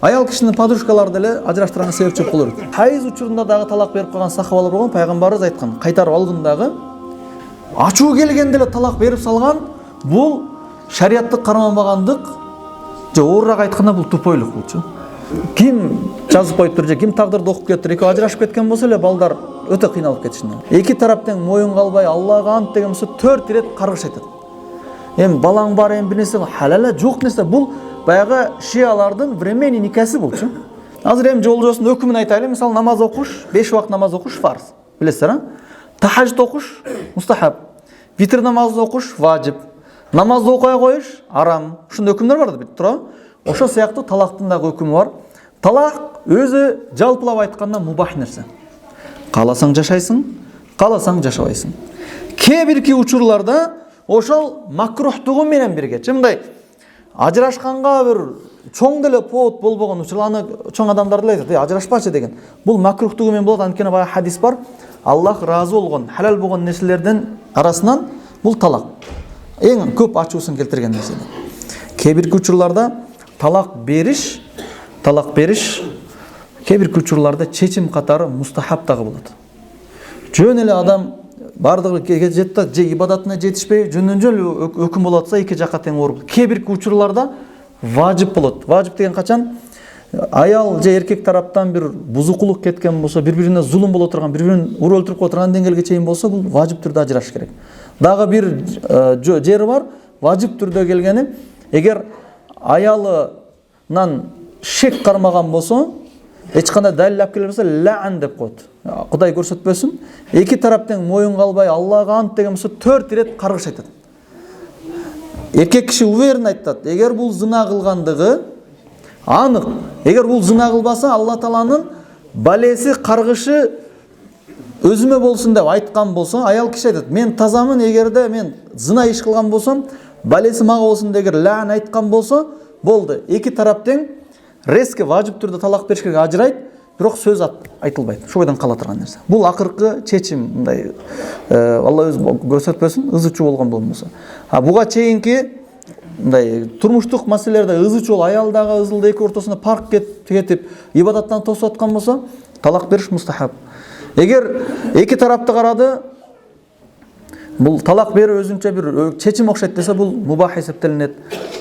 Аял кишинин подружкалары деле ажыраштырганга себепчи болор. Хайыз учурунда дагы талак берип калган сахабалар болгон, пайгамбарыбыз айткан, кайтарып алгындагы ачуу келгенде эле талак берип салган бул шариаттык карманбагандык, же оорураак айтканда бул тупойлук болчу. Ким жазып коюптур же ким тагдырды окуп кетиптир, экөө ажырашып кеткен болсо эле балдар өтө кыйналып кетишин. Эки тараптан моюн калбай Аллага ант деген болсо 4 ирет каргыш айтат. Эми балаң бар, эми бир нерсе халала жок нерсе, бул баягы шиялардын времени никасы болчу. Азыр эми жолжосун өкүмүн айтайлы. Мисалы намаз окуш, 5 убакыт намаз окуш фарз. Билесиздер, а? Тахажжуд окуш мустахаб. Витр намазды окуш важип. Намазды окуй коюш арам. Ушундай өкүмдөр бар да, туурабы? Ошо сыяктуу талактын дагы өкүмү бар. Талак өзү жалпылап айтканда мубах нерсе. Кааласаң жашайсың, кааласаң жашабайсың. Кээ бирки учурларда ошол макрухтугу менен бирге. Мындай ажырашканга бир чоң деле повод болбогон учур, аны чоң адамдар деле айтат, ажырашпачы деген. Бул макрухтугу менен болот, анткени баягы хадис бар. Аллах разы болгон, халал болгон нерселердин арасынан бул талак. Эң көп ачуусун келтирген нерсе. Кээ бирки учурларда талак бериш кээ бирки учурларда чечим катары мустахаб дагы болот. Жөн эле адам бардыгы жетти, же ибадатына жетишпей, жөн өкүм болуп атса, эки жакка тең ооруп. Кээ бирки учурларда важип болот. Важип деген качан? Аял же эркек тараптан бир бузукулук кеткен болсо, бири-бирине зулум боло турган, бири-бирин уруп өлтүрүп отурган деңгээлге чейин болсо, бул важип түрдө ажыраш керек. Дагы бир жери бар, важип түрдө келгени, эгер аялынан шек кармаган болсо, эч кандай далил алып келе берсе, лаан деп коет. Кудай көрсөтпөсүн. Эки тараптан моюн калбай Аллага ант деген болсо 4 ирет каргыш айтат. Эркек киши уверен айтат, эгер бул зына кылгандыгы анык. Эгер бул зына кылбаса, Алла Тааланын балеси, каргышы өзүмө болсун деп айткан болсо, аял киши айтат, мен тазамын, эгерде мен зына иш кылган болсом, балеси мага болсун дегер лаан айткан болсо, болду. Эки тараптан резко важип түрдө талак бериш керек, ажырайт, бирок сөз айтылбайт. Ошо бойдон кала турган нерсе. Бул акыркы чечим, мындай Алла өзү көрсөтпөсүн, ызычуу болгон болмосо. Буга чейинки мындай турмуштук маселелерде ызычуу, аялдагы ызылды эки ортосунда парк кетип, ибадаттан тосуп аткан болсо, талак бериш мустахаб. Эгер эки тарапты карады, бул талак берүү өзүнчө бир чечим окшойт десе, бул мубах эсептелинет.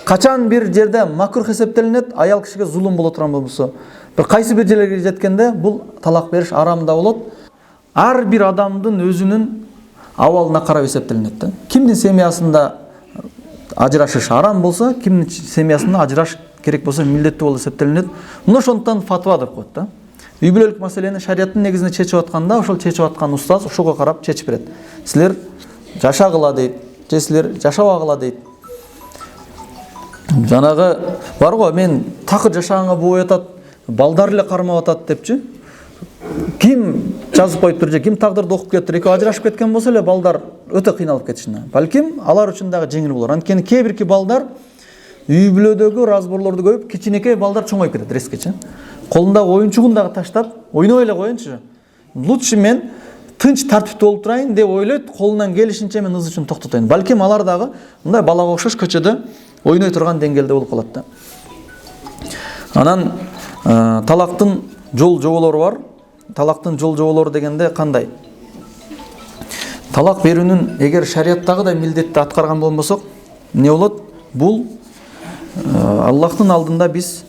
Качан бир жерде макрух эсептелинет, аял кишиге зулум боло турган болсо, бир кайсы бир жерлерге жеткенде бул талак бериш арам да болот. Ар бир адамдын өзүнүн абалына карап эсептелинет да. Кимдин семьясында ажырашыш арам болсо, кимдин семьясында ажыраш керек болсо милдеттүү болуп эсептелинет. Мына ошондон фатва деп коет да. Үй бүлөлүк маселени шариаттын негизинде чечип атканда, ошол чечип аткан устаз ошого карап чечип берет. Силер жашагыла дейт, же силер жашабагыла дейт. Жанагы бар го, мен такыр жашаганга боо атат, балдар эле кармап атат депчи. Ким жазып коюптур же ким тагдырды окуп кетиптир, экөө ажырашып кеткен болсо эле балдар өтө кыйналып кетишин. Балким алар үчүн дагы жеңил болор. Анткени кээ бирки балдар үй бүлөдөгү разборлорду көрүп, кичинекей балдар чоңоюп кетет резкече. Колундагы оюнчугун дагы таштап, ойноп эле коеюнчу. Лучше мен тынч тартиптүү болуп турайын деп ойлойт, колунан келишинче мен ызычын токтотойн. Балким алар дагы мындай балага окшош көчөдө ойной турган деңгээлде болуп калат да. Анан талактын жол жоболору бар. Талактын жол жоболору дегенде кандай? Талак берүүнүн эгер шариаттагыдай милдетти аткарган болбосок, эмне болот? Бул Аллахтын алдында биз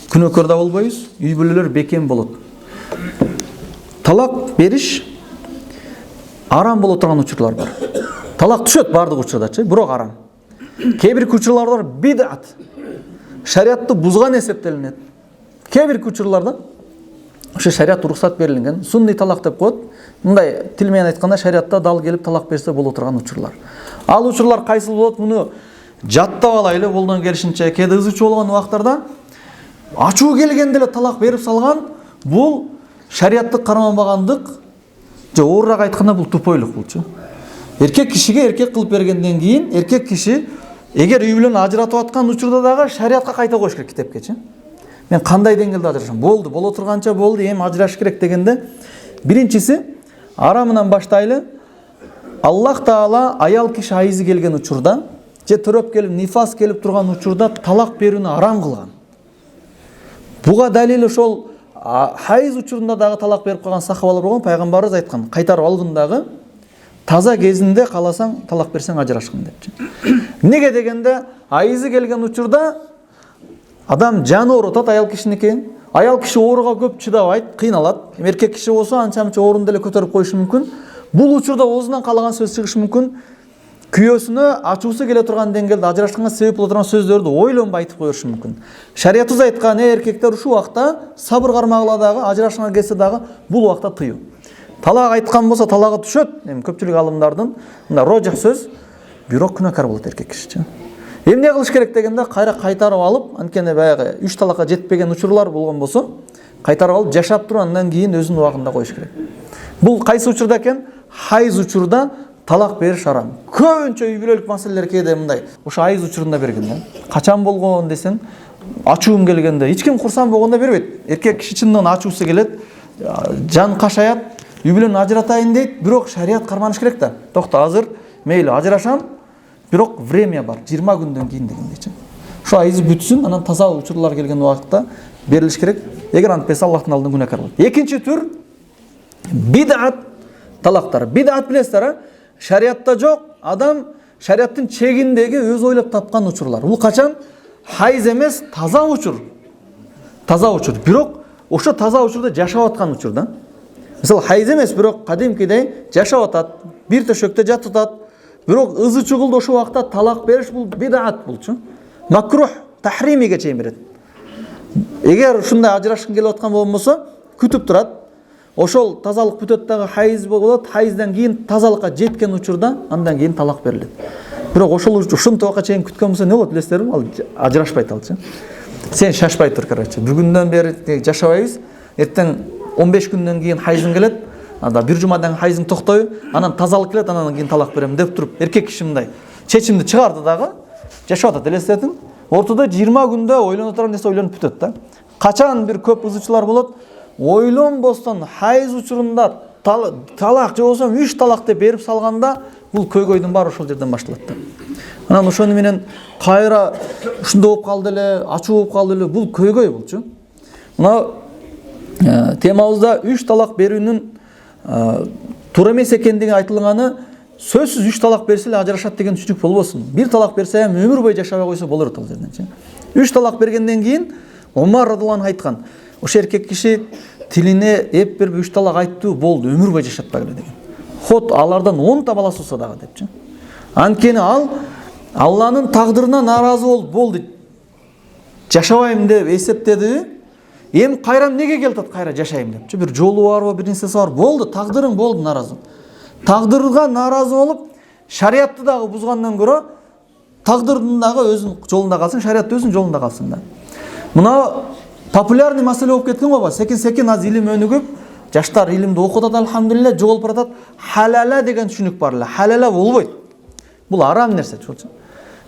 күнөөкөр да болбойбуз, үй бүлөлөр бекем болот. Талак бериш арам боло турган учурлар бар. Талак түшөт бардык учурдачы, бирок арам. Кээ бир учурлар бар бидат. Шариатты бузган эсептелинет. Кээ бир учурларда ошо шариат уруксат берилген, сунный талак деп коет. Мындай тил менен айтканда шариатта дал келип талак берсе боло турган учурлар. Ал учурлар кайсыл болот? Муну жаттап алайлы колдон келишинче. Кээде ызычуу болгон убактарда ачуу келгенде эле талак берип салган, бул шариаттык карманбагандык, же оорураак айтканда бул тупойлук болчу. Эркек кишиге эркек кылып бергенден кийин, эркек киши эгер үй бүлөнү ажыратып аткан учурда дагы шариатка кайта коюш керек китепкечи. Мен кандай деңгээлде ажырашам? Болду, боло турганча болду, эми ажыраш керек дегенде, биринчиси арамынан баштайлы. Аллах Таала аял киши айызы келген учурда, же төрөп келип нифас келип турган учурда талак берүүнү арам кылган. Буга далил ошол хайыз учурунда дагы талак берип калган сахабалар болгон, пайгамбарыбыз айткан, кайтарып алгындагы таза кезинде каласаң талак берсең ажырашкын депчи. Неге дегенде, айызы келген учурда адам жаны оорутат аял кишиники. Аял киши ооруга көп чыдабайт, кыйналат. Эркек киши болсо анча-мынча ооруну деле көтөрүп коюшу мүмкүн. Бул учурда оозунан калаган сөз чыгышы мүмкүн. Күйөөсүнө ачуусу келе турган деңгээлде ажырашканга себеп боло турган сөздөрдү ойлонбой айтып коюшу мүмкүн. Шариятыбыз айткан, эркектер ушул убакта сабыр кармагыла дагы, ажырашканга келсе дагы бул убакта тыюу. Талак айткан болсо талагы түшөт. Эми көпчүлүк алымдардын мында рожих сөз, бирок күнәкар болот эркек киши. Эмне кылыш керек дегенде, кайра кайтарып алып, анткени баягы 3 талакка жетпеген учурлар болгон болсо, кайтарып алып жашап туруп андан кийин өзүнүн убагында коюш керек. Бул кайсы учурда экен? Хайыз учурда талак бериш арам. Көбүнчө үй бүлөлүк маселелер кээде мындай. Ошо айыз учурунда берген да. Качан болгон десең, ачуум келгенде, эч ким курсан болгондо бербейт. Эркек киши чындыгын ачуусу келет, жан кашаят, үй бүлөнү ажыратайын дейт, бирок шарият карманыш керек да. Токто, азыр мейли ажырашам, бирок время бар, 20 күндөн кийин дегендейчи. Ошо айыз бүтсүн, анан таза учурлар келген убакытта берилиш керек. Эгер антпесе Аллахтын алдында күнәкар болот. Экинчи түр бидат талактар. Бидат билесиздер, шариатта жок, адам шариаттын чегиндеги өз ойлоп тапкан учурлар. Бул качан? Хайыз эмес, таза учур. Таза учур. Бирок ошо таза учурда жашап аткан учур да. Мисалы, хайыз эмес, бирок кадимкидей жашап атат, бир төшөктө жатып атат. Бирок ызы чугулду ошо убакта талак бериш бул бидат болчу. Макрух, тахримиге чейин берет. Эгер ушундай ажырашкын келип аткан болбосо, күтүп турат. Ошол тазалык бүтөт дагы хайыз болот, хайыздан кийин тазалыкка жеткен учурда андан кийин талак берилет. Бирок ушундай убакка чейин күткөн болсо эмне болот билесиздерби? Ал ажырашпайт алчы. Сен шашпай тур, короче. Бүгүндөн бери жашабайбыз. Эртең 15 күндөн кийин хайызың келет. Анда бир жумадан хайызың токтойбу, анан тазалык келет, анан кийин талак берем деп туруп, эркек киши мындай чечимди чыгарды дагы жашап атат, элестетиң. Ортодо 20 күндө ойлонуп турган нерсе ойлонуп бүтөт да. Качан бир көп ызычылар болот, ойлонбостон хайыз учурунда талак же болсо 3 талак деп берип салганда, бул көйгөйдүн баары ошол жерден башталат да. Анан ошону менен кайра ушундай болуп калды эле, ачуу болуп калды эле, бул көйгөй болчу. Мына темабызда 3 талак берүүнүн туура эмес экендиги айтылганы, сөзсүз 3 талак берсе эле ажырашат деген түшүнүк болбосун. 1 талак берсе ham өмүр бою жашабай койсо болот ал жерден. 3 талак бергенден кийин Омар радыйаллаху анху айткан, ошо эркек киши тилине эп берип 3 талак айттуу, болду, өмүр бою жашатпагыла деген. Хот алардан 10 та баласы болсо дагы депчи. Анткени ал Алланын тагдырына нааразы болуп, болду, жашабайм деп эсептеди. Эми кайра неге келтат, кайра жашайм депчи. Бир жолу барбы, бир нерсеси бар, болду, тагдырың болду, нааразы. Тагдырга нааразы болуп, шариатты дагы бузгандан көрө, тагдырдын дагы өзүнүн жолунда калсын, шариат өзүнүн жолунда калсын да. Мына популярный маселе болуп кеткен го, секин аз илим өнүгүп, жаштар илимди окуп атат, алхамдулилля, жоголуп баратат. Халала деген түшүнүк бар эле. Халала болбойт. Бул арам нерсе, чолчу.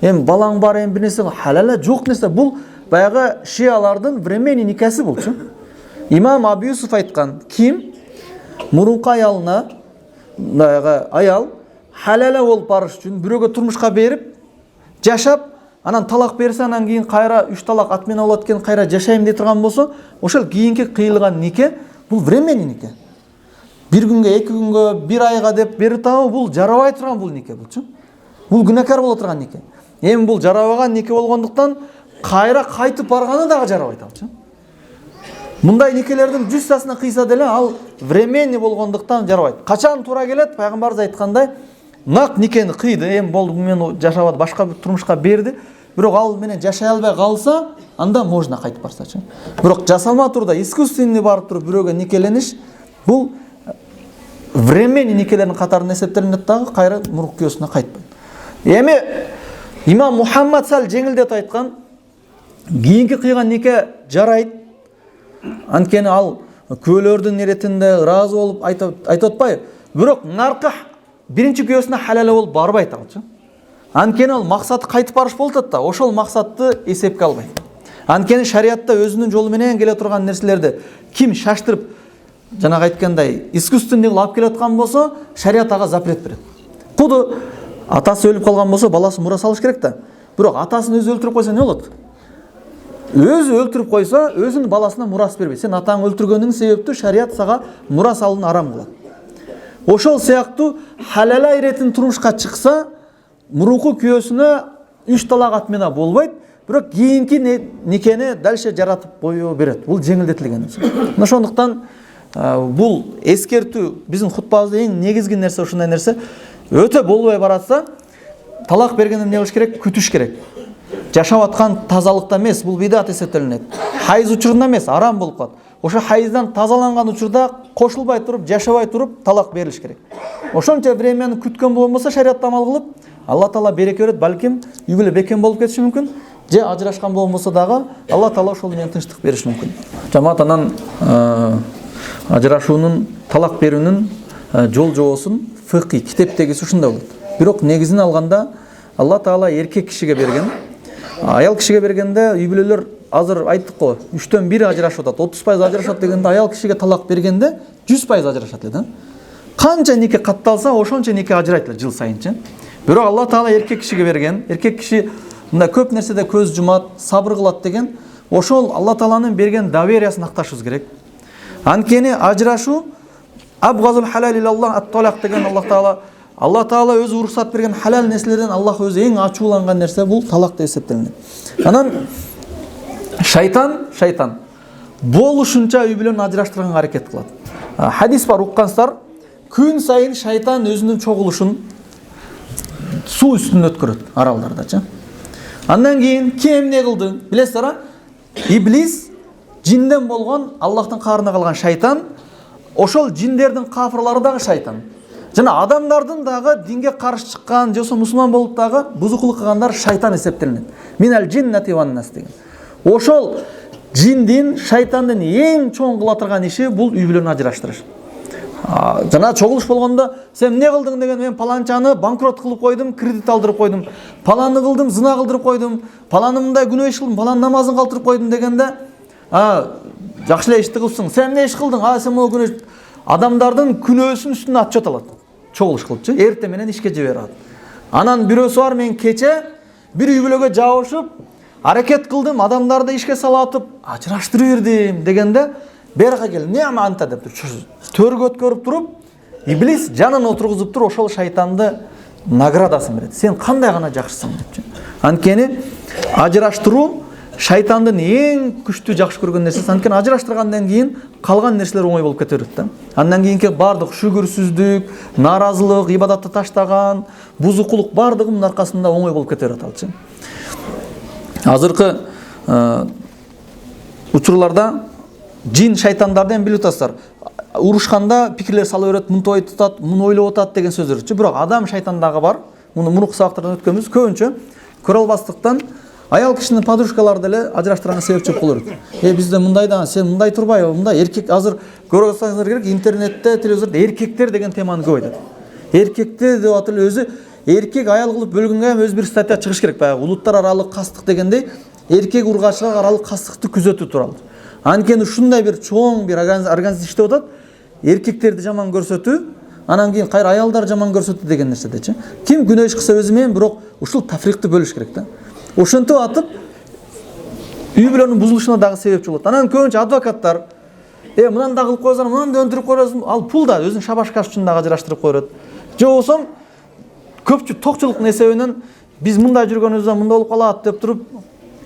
Эми балаң бар, эми бир нерсе, халала жок нерсе. Бул баягы шиалардын времени никасы болчу. Имам Абу Юсуф айткан, ким мурунку аялына, баягы аял халала болуп барыш үчүн бирөөгө турмушка берип, жашап, анан талак берсе, анан кийин кайра 3 талак ат менен болот экен, кайра жашайм дей турган болсо, ошол кийинки кыйылган нике бул времени нике. Бир күнгө, 2 күнгө, 1 айга деп берип табы, бул жарабай турган бул нике болчу. Бул күнәкар боло турган нике. Эми бул жарабаган нике болгондуктан кайра кайтып барганы дагы жарабайт алчы. Мындай никелердин 100тасына кыйса деле ал времени болгондуктан жарабайт. Качан туура келет? Пайгамбарыбыз айткандай, нак никени кыйды, эми болду, мен жашабат, башка бир турмушка берди. Бирок ал менен жашай албай калса, анда можно кайтып барсачы. Бирок жасалма турда искусственный барып туруп бирөөгө никелениш, бул времени никелердин катарына эсептелинет дагы, кайра мурунку күйөөсүнө кайтпайт. Эми имам Мухаммад сал жеңилдетип айткан, кийинки кыйган нике жарайт. Анткени ал күөлөрдүн иретинде ыраазы болуп айтып атпайбы? Бирок наркы биринчи күйөөсүнө халала болуп барбайт алчы. Анткени ал максаты кайтып барыш болуп атат да, ошол максатты эсепке албайт. Анткени шариатта өзүнүн жолу менен келе турган нерселерди ким шаштырып, жанагы айткандай, искусственный алып келе аткан болсо, шариат ага запрет берет. Куду атасы өлүп калган болсо, баласы мура салыш керек да. Бирок атасын өзү өлтүрүп койсо эмне болот? өзі өлтіріп қойса, өзінің баласына мурас бербейді. Сен атаң өлтіргенің себепті шариат саға мурас алуын арам қылады. Ошол сияқты халала иретін тұрмышқа шықса, мұрухы күйесіне 3 талақ атмена болбайды, бірақ кейінгі некені дальше жаратып қою береді. Бұл жеңілдетілген. Ошондуктан бұл ескерту біздің хутбабызда ең негізгі нәрсе ушундай нәрсе. Өтө болбой баратса, талақ бергенде не кылыш керек? Күтүш керек. Жашап аткан тазалыкта эмес, бул бидат эсептелинет. Хайыз учурунда эмес, арам болуп калат. Ошо хайыздан тазаланган учурда кошулбай туруп, жашабай туруп талак берилиш керек. Ошончо времени күткөн болбосо шариатта амал кылып, Алла Таала береке берет, балким үй бүлө бекем болуп кетиши мүмкүн. Же ажырашкан болбосо дагы Алла Таала ошол менен тынчтык бериши мүмкүн. Жамаат анан ажырашуунун, талак берүүнүн жол жобосун фикый китептегиси ушундай болот. Бирок негизин алганда Алла Таала эркек кишиге берген. Аял кишиге бергенде үй бүлөлөр азыр айттык го, 3-төн 1 ажырашып атат, 30% ажырашат дегенде аял кишиге талак бергенде 100% ажырашат эле да. Канча неке катталса, ошончо неке ажырайт эле жыл сайынчы. Бирок Алла Таала эркек кишиге берген. Эркек киши мындай көп нерседе көз жумат, сабыр кылат деген, ошол Алла Тааланын берген довериясын акташыбыз керек. Анткени ажырашуу абгазул халал илаллах ат-талак деген Алла Таала өзү уруксат берген халал нерселерден Аллах өзү эң ачууланган нерсе бул талак деп эсептелинет. Анан шайтан болушунча үй бүлөнү ажыраштырганга аракет кылат. Хадис бар, уккансыздар, күн сайын шайтан өзүнүн чогулушун суу үстүнөн өткөрөт аралдардачы. Андан кийин ким эмне кылды? Билесиздер, Иблис жинден болгон, Аллахтын каарына калган шайтан, ошол жиндердин кафырлары дагы шайтан. Жана адамдардын дагы динге каршы чыккан, жосо мусулман болуп дагы бузукулук кылгандар шайтан эсептелинет. Минал джиннати ван нас деген. Ошол жиндин, шайтандын эң чоң кыла турган иши бул үй бүлөнү ажыраштырыш. Жана чогулуш болгондо сен эмне кылдың деген, мен паланчаны банкрот кылып койдум, кредит алдырып койдум, паланы кылдым, зына кылдырып койдум, паланы мындай күнөө иш кылдым, паланы намазын калтырып койдум дегенде, жакшы эле ишти кылсың, сен эмне иш кылдың? Сен могу күнөө адамдардын күнөөсүн үстүнө атчот алат. Чогулуш кылыпчы, эрте менен ишке жиберип алат. Анан бирөөсү бар, мен кече бир үй бүлөгө жабышып, аракет кылдым, адамдарды ишке салатып, ажыраштырып бердим дегенде, берка кел, нема анта деп төргө өткөрүп туруп, Иблис жанын отургузуп туруп, ошол шайтанды наградасын берет. Сен кандай гана жакшысың депчи. Анткени ажыраштыруу шайтандын эң күчтүү жакшы көргөн нерсеси. Анткени ажыраштыргандан кийин калган нерселер оңой болуп кете берет да. Андан кийинки бардык шүгүрсүздүк, наразылык, ибадатты таштаган, бузукулук бардыгынын аркасында оңой болуп кете берет алчы. Азыркы учурларда жин шайтандардын билип атасыздар. Урушканда пикирлер сала берет, мынтип айтат, муну ойлоп атат деген сөздөрчү. Бирок адам шайтандагы бар. Муну мурунку сабактардан өткөнбүз. Көбүнчө көрө албастыктан аял кишинин подружкалары деле ажыраштырганга себепчи болуп берет. Бизде мындай да, сен мындай турбай, мындай эркек азыр көрө алсаңыздар керек, интернетте, телевизордо эркектер деген теманы көп айтат. Эркектер деп атып өзү эркек аял кылып бөлгөнгө өз бир статья чыгыш керек. Баягы улуттар аралык кастык дегендей, эркек ургачылар аралык кастыкты күзөтүү тууралуу. Анткени ушундай бир чоң бир организация иштеп атат. Эркектерди жаман көрсөтүү, анан кийин кайра аялдар жаман көрсөтүү деген нерседечи. Ким күнөө иш кылса өзү менен, бирок ушул тафрикти бөлүш керек да. Ошентип атып үй бүлөнүн бузулушуна дагы себепчи болот. Анан көбүнчө адвокаттар мындан да кылып койсоң, мындан да өндүрүп койсоң, ал пул да өзүнүн шабашкасы үчүн дагы ажыраштырып коёт. Же болсо көпчү токчулуктун эсебинен биз мындай жүргөнүбүздөн мындай болуп калат деп туруп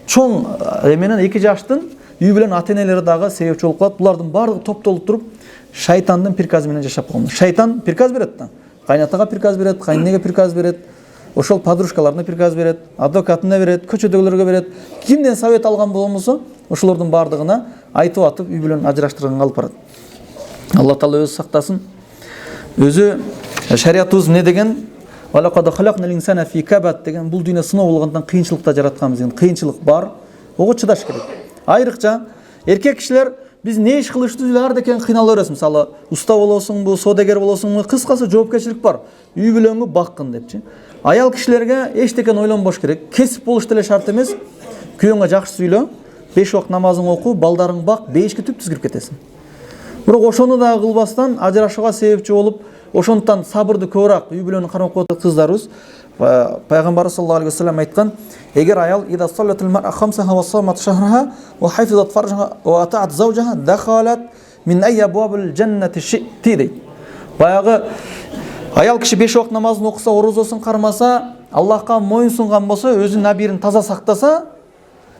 чоң менен 2 жаштын үй бүлөнүн ата-энелери дагы себепчи болуп калат. Булардын баардыгы топтолуп туруп шайтандын приказы менен жашап калган. Шайтан приказ берет да. Кайнатага приказ берет, кайненеге приказ берет, ошол подружкаларына приказ берет, адвокатына берет, көчөдөгүлөргө берет. Кимден совет алган болмосо, ошолордун баардыгына айтып атып үй бүлөнү ажыраштырганга алып барат. Алла Таала өзү сактасын. Өзү шариятыбыз эмне деген? Валакад халакнал инсана фи кабад деген, бул дүйнө сыноо болгондон кыйынчылыкта жаратканбыз деген. Кыйынчылык бар, ого чыдаш керек. Айрыкча эркек кишилер биз не иш кылышты ар декен кыйналып беребиз. Мисалы, уста болосуңбу, содагер болосуңбу, кыскасы жоопкерчилик бар. Үй бүлөңгү баккын депчи. Аял кишилерге эчтекен ойлонбош керек. Кесип болуш деле шарт эмес. Күйөөңө жакшы сүйлө, 5 убакыт намазың оку, балдарың бак, бейишке түптүз кирип кетесиң. Бирок ошону да кылбастан ажырашууга себепчи болуп, ошондуктан сабырды көбүрөөк үй бүлөнү кармап коет кыздарыбыз. Пайғамбар саллаллаху алейхи вассалам айтқан: егер аял ида саллатил мар'a хамсаха ва самат шахраха ва хафизат фаржаха ва атаат заужаха дахалат мин ай абуабил джаннати шити дейді. Баяғы аял кіші 5 уақыт намазын оқыса, оразасын қармаса, Аллахқа мойынсұнған болса, өзінің нәбирін таза сақтаса,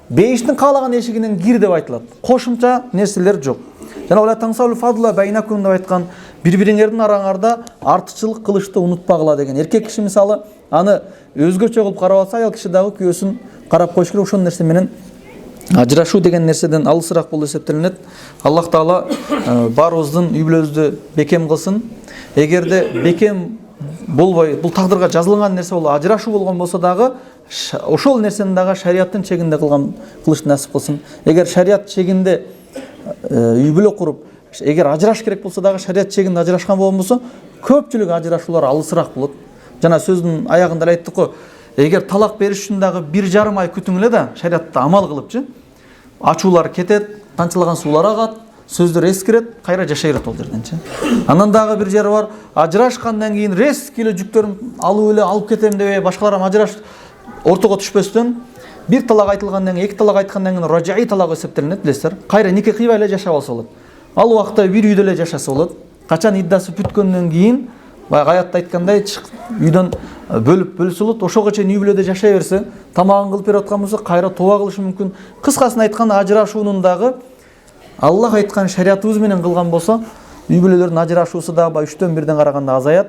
бейіштің қалаған ешігінен кир деп айтылады. Қошымша нәрселер жоқ. Жана ола таңсаулы фадла байнакум деп айтқан, бір-біріңердің араңарда артықшылық қылышты ұмытпағыла деген. Еркек кіші мысалы, аны өзгөчө қылып қарап алса, аял кіші дағы күйесін қарап қойшы керек. Ошон нәрсеменен ажырашу деген нәрседен алысырақ болу есептелінеді. Аллах Тағала барыбыздың үй бүлөбүздү бекем қылсын. Егерде бекем болбой, бұл тағдырға жазылған нәрсе ол ажырашу болған болса дағы, ошол нәрсені дағы шариаттың чегінде қылышты нәсіп қылсын. Егер шариат чегінде үй бүлө құрып, егер ажыраш керек болса дағы шариат чегінде ажырашқан болған болса, көпчүлүк ажырашуулар алысырақ болады. Жана сөздің аяғында айттық қой, егер талақ беріш үшін дағы 1,5 ай күтіңіле да, шариатта амал қылыпчы, ачуулар кетет, тамчылаған сулар ағат, сөздөр ескерет, қайра жашай берет ол жерден. Анан дагы бір жері бар, ажырашқандан кейін резкиле жүктерін алып кетем деп, башкаларым ажыраш ортого түшпөстөн, bir талақ айтылғандан кейін, 2 талақ айтқандан кейін ражаи талақ есептелінеді, білесіздер. Қайра неке кыйбай эле жашап алса болот. Ал уақытта bir үйдө эле жашаса болот. Качан иддасы бүткөндөн кийин, баягы аятта айткандай, үйдөн бөлүп болот. Ошого чейин үй бүлөдө жашай берсе, тамагын кылып берип аткан болсо, кайра тооба кылышы мүмкүн. Кыскасын айтканда, ажырашуунун дагы Аллах айткан шариатыбыз менен кылган болсо, үй бүлөлөрдүн ажырашуусу да 3-төн 1ден караганда азаят.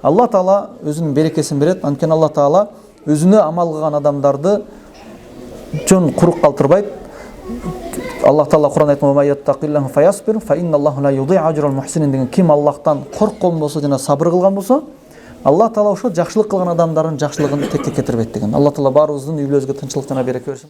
Алла Таала өзүнүн берекесин берет. Анткени Алла Таала өзүнө амал кылган адамдарды жөн курук калтырбайт. Аллах Таала Кур'ан айткан: "Ва яттақиллаһу фаясбир фа инналлаһу ла юдиъ ажрал мухсинин" деген. Ким Аллахтан корккон болсо жана сабыр кылган болсо, Алла Таала ошо жакшылык кылган адамдардын жакшылыгын текке кетирбейт деген. Алла Таала баарыбыздын үй бүлөбүзгө тынчылык жана береке берсин.